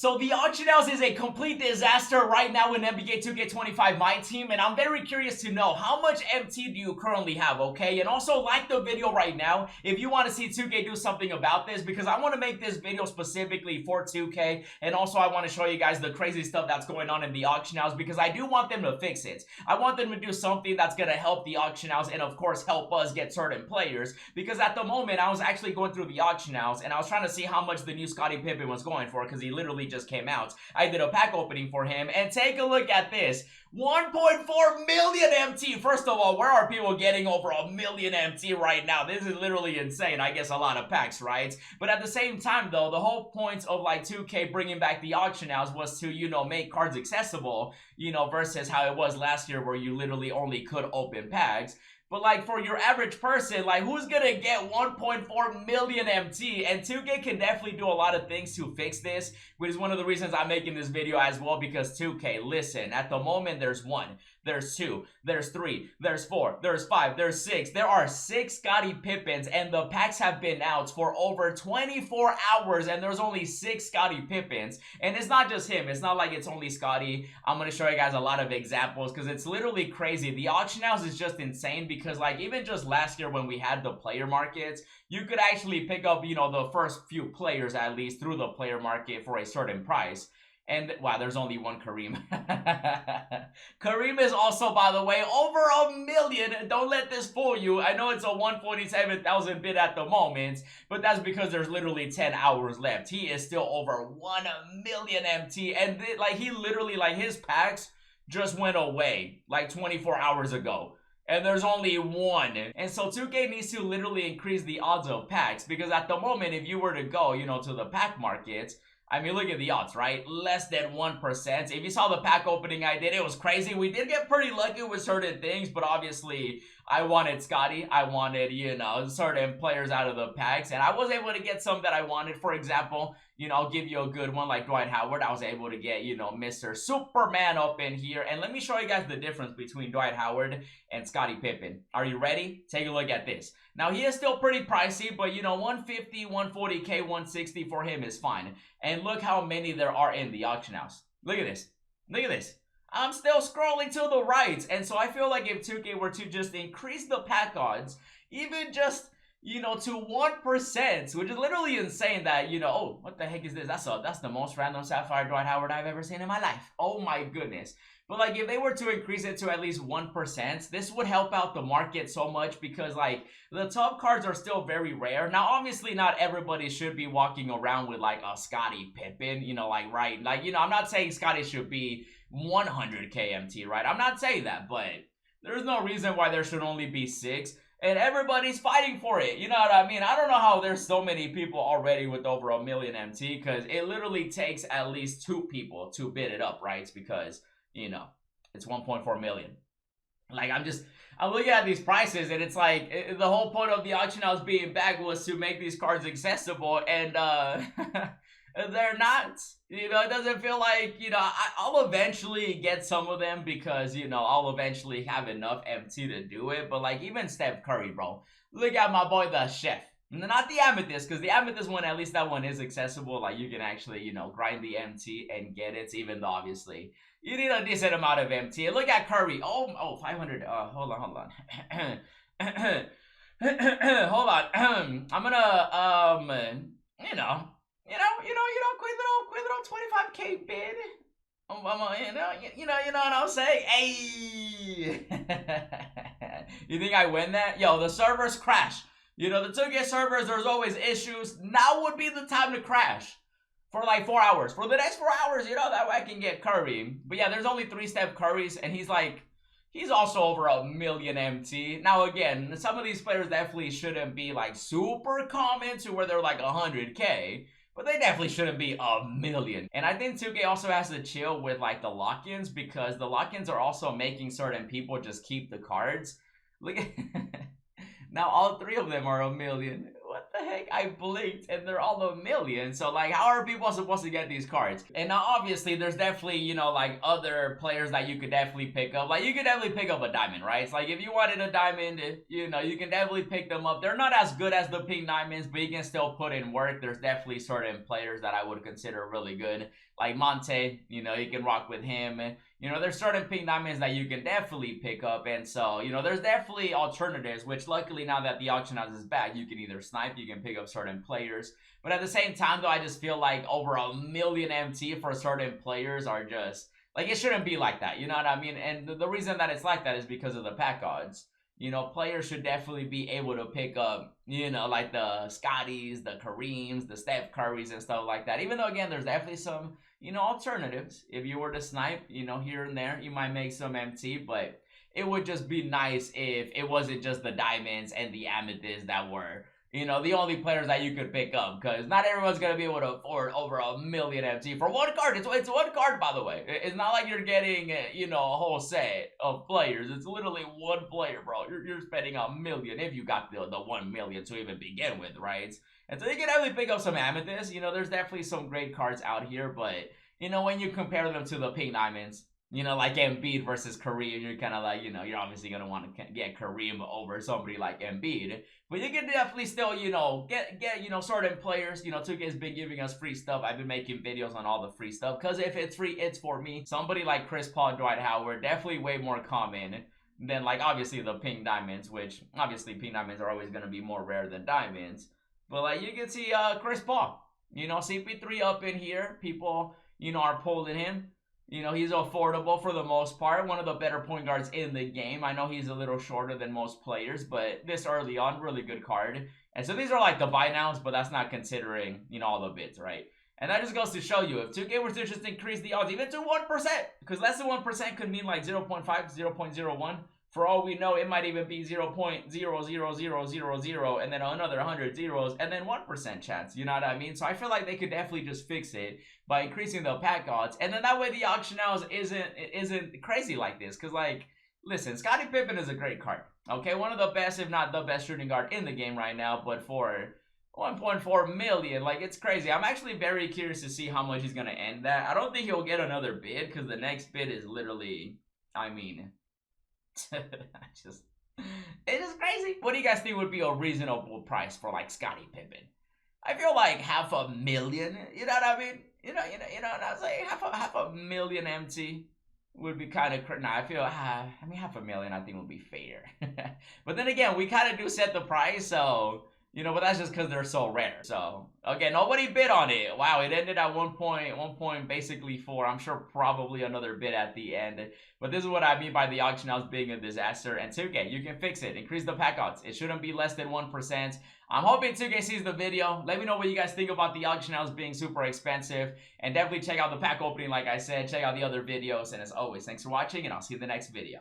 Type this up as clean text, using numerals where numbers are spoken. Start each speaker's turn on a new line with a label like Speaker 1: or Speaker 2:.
Speaker 1: So the auction house is a complete disaster right now in NBA 2K25 MyTeam, and I'm very curious to know how much MT do you currently have, okay? And also like the video right now if you want to see 2K do something about this, because I want to make this video specifically for 2K, and also I want to show you guys the crazy stuff that's going on in the auction house, because I do want them to fix it. I want them to do something that's going to help the auction house and of course help us get certain players, because at the moment I was actually going through the auction house and I was trying to see how much the new Scottie Pippen was going for, because he literally just came out. I did a pack opening for him, and take a look at this. 1.4 million MT. First of all, where are people getting over a million MT right now? This is literally insane. I guess a lot of packs, right? But at the same time though, the whole point of like 2K bringing back the auction house was to, you know, make cards accessible, you know, versus how it was last year where you literally only could open packs. But like for your average person, like who's gonna get 1.4 million MT? And 2K can definitely do a lot of things to fix this, which is one of the reasons I'm making this video as well, because 2K, listen, at the moment there's 1, there's 2, there's 3, there's 4, there's 5, there's 6. There are 6 Scottie Pippens, and the packs have been out for over 24 hours, and there's only 6 Scottie Pippens. And it's not just him. It's not like it's only Scottie. I'm gonna show you guys a lot of examples because it's literally crazy. The auction house is just insane, because like even just last year when we had the player markets, you could actually pick up, you know, the first few players at least through the player market for a certain price. And wow, there's only one Kareem. Kareem is also, by the way, over a million. Don't let this fool you. I know it's a 147,000 bid at the moment, but that's because there's literally 10 hours left. He is still over 1 million MT, and like he literally, like his packs just went away like 24 hours ago. And there's only 1. And so 2K needs to literally increase the odds of packs, because at the moment, if you were to go, you know, to the pack market, I mean, look at the odds, right? Less than 1%. If you saw the pack opening I did, it was crazy. We did get pretty lucky with certain things, but obviously I wanted Scottie. I wanted, you know, certain players out of the packs, and I was able to get some that I wanted. For example, you know, I'll give you a good one like Dwight Howard. I was able to get, you know, Mr. Superman up in here. And let me show you guys the difference between Dwight Howard and Scottie Pippen. Are you ready? Take a look at this. Now, he is still pretty pricey, but, you know, 150, 140K, 160 for him is fine. And look how many there are in the auction house. Look at this. Look at this. I'm still scrolling to the right. And so I feel like if 2K were to just increase the pack odds, even just, you know, to 1%, which is literally insane that, you know, oh, what the heck is this? That's the most random Sapphire Dwight Howard I've ever seen in my life. Oh my goodness. But like if they were to increase it to at least 1%, this would help out the market so much, because like the top cards are still very rare. Now, obviously not everybody should be walking around with like a Scottie Pippen, you know, like, right? Like, you know, I'm not saying Scottie should be 100K MT, right? I'm not saying that, but there's no reason why there should only be 6. And everybody's fighting for it. You know what I mean? I don't know how there's so many people already with over a million MT, because it literally takes at least 2 people to bid it up, right? It's because, you know, it's 1.4 million. Like, I'm looking at these prices, and it's like, the whole point of the auction house being back was to make these cards accessible, and they're not. You know, it doesn't feel like, you know, I'll eventually get some of them, because, you know, I'll eventually have enough MT to do it. But like even Steph Curry, bro, look at my boy the Chef. Not the Amethyst, because the Amethyst one, at least that one is accessible. Like you can actually, you know, grind the MT and get it, even though obviously you need a decent amount of MT. Look at Curry. Oh, 500. Hold on. Hold on. I'm gonna you know, quick little 25K bid. You know what I'm saying? Hey, you think I win that? Yo, the servers crash. You know, the 2K servers, there's always issues. Now would be the time to crash for like 4 hours. For the next 4 hours, you know, that way I can get Curry. But yeah, there's only 3 Steph Currys, and he's also over a million MT. Now again, some of these players definitely shouldn't be like super common to where they're like 100K, but they definitely shouldn't be a million. And I think 2K also has to chill with like the lock-ins, because the lock-ins are also making certain people just keep the cards. Look at now all 3 of them are a million. What the heck? I blinked and they're all a million. So like, how are people supposed to get these cards? And now obviously there's definitely, you know, like other players that you could definitely pick up. Like you could definitely pick up a diamond, right? It's like if you wanted a diamond, you know, you can definitely pick them up. They're not as good as the pink diamonds, but you can still put in work. There's definitely certain players that I would consider really good. like Monte, you know, you can rock with him. You know, there's certain pink diamonds that you can definitely pick up, and so, you know, there's definitely alternatives, which luckily now that the auction house is back, you can either snipe, you can pick up certain players, but at the same time, though, I just feel like over 1,000,000 MT for certain players are just, like, it shouldn't be like that, you know what I mean? And the reason that it's like that is because of the pack odds. You know, players should definitely be able to pick up, you know, like the Scotties, the Kareems, the Steph Currys and stuff like that. Even though, again, there's definitely some, you know, alternatives. If you were to snipe, you know, here and there, you might make some MT, but it would just be nice if it wasn't just the diamonds and the amethysts that were, you know, the only players that you could pick up, because not everyone's going to be able to afford over 1,000,000 MT for one card. It's one card, by the way. It's not like you're getting, you know, a whole set of players. It's literally one player, bro. You're spending 1,000,000 if you got the 1,000,000 to even begin with, right? And so you can definitely pick up some amethysts. You know, there's definitely some great cards out here, but, you know, when you compare them to the pink diamonds, you know, like Embiid versus Kareem, you're kind of like, you know, you're obviously going to want to get Kareem over somebody like Embiid. But you can definitely still, you know, get you know, certain players. You know, 2K's been giving us free stuff. I've been making videos on all the free stuff, because if it's free, it's for me. Somebody like Chris Paul, Dwight Howard, definitely way more common than, like, obviously the pink diamonds, which obviously pink diamonds are always going to be more rare than diamonds. But, like, you can see Chris Paul, you know, CP3 up in here. People, you know, are pulling him. You know, he's affordable for the most part. One of the better point guards in the game. I know he's a little shorter than most players, but this early on, really good card. And so these are like the buy nows, but that's not considering, you know, all the bids, right? And that just goes to show you, if 2K were to just increase the odds even to 1%, because less than 1% could mean like 0.5, 0.01. For all we know, it might even be 0.00000, and then another 100 zeros, and then 1% chance. You know what I mean? So I feel like they could definitely just fix it by increasing the pack odds, and then that way the auction house isn't crazy like this. Because, like, listen, Scottie Pippen is a great card. Okay, one of the best, if not the best shooting guard in the game right now. But for 1.4 million, like, it's crazy. I'm actually very curious to see how much he's gonna end that. I don't think he'll get another bid, because the next bid is literally, I mean, it's just crazy. What do you guys think would be a reasonable price for, like, Scottie Pippen? I feel like 500,000. You know what I mean? You know what I'm saying? Half a million MT would be kind of. Nah, I feel. I mean, 500,000 I think would be fair. But then again, we kind of do set the price, so, you know, but that's just because they're so rare. So, okay, nobody bid on it. Wow, it ended at 1 point, basically 4. I'm sure probably another bid at the end. But this is what I mean by the auction house being a disaster. And 2K, you can fix it. Increase the pack odds. It shouldn't be less than 1%. I'm hoping 2K sees the video. Let me know what you guys think about the auction house being super expensive. And definitely check out the pack opening, like I said. Check out the other videos. And as always, thanks for watching, and I'll see you in the next video.